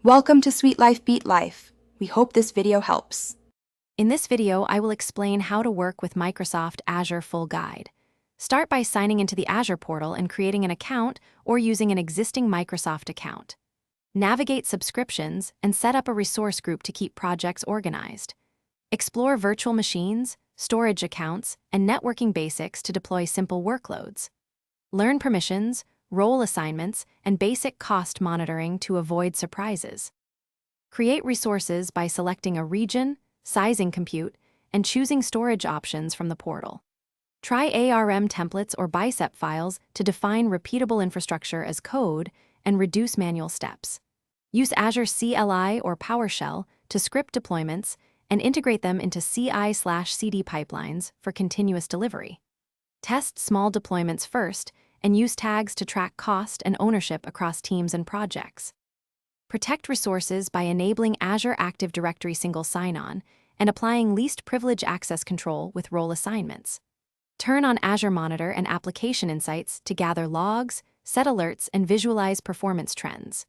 Welcome to Sweet Life Beat Life. We hope this video helps. In this video, I will explain how to work with Microsoft Azure Full Guide. Start by signing into the Azure portal and creating an account or using an existing Microsoft account. Navigate subscriptions and set up a resource group to keep projects organized. Explore virtual machines, storage accounts, and networking basics to deploy simple workloads. Learn permissions, role assignments, and basic cost monitoring to avoid surprises. Create resources by selecting a region, sizing compute, and choosing storage options from the portal. Try ARM templates or bicep files to define repeatable infrastructure as code and reduce manual steps. Use Azure CLI or PowerShell to script deployments and integrate them into CI/CD pipelines for continuous delivery. Test small deployments first and use tags to track cost and ownership across teams and projects. Protect resources by enabling Azure Active Directory single sign-on and applying least privilege access control with role assignments. Turn on Azure Monitor and Application Insights to gather logs, set alerts, and visualize performance trends.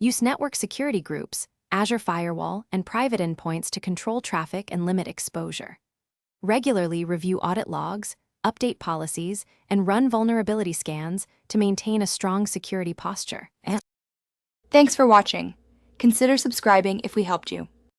Use network security groups, Azure Firewall, and private endpoints to control traffic and limit exposure. Regularly review audit logs, update policies, and run vulnerability scans to maintain a strong security posture. Thanks for watching. Consider subscribing if we helped you.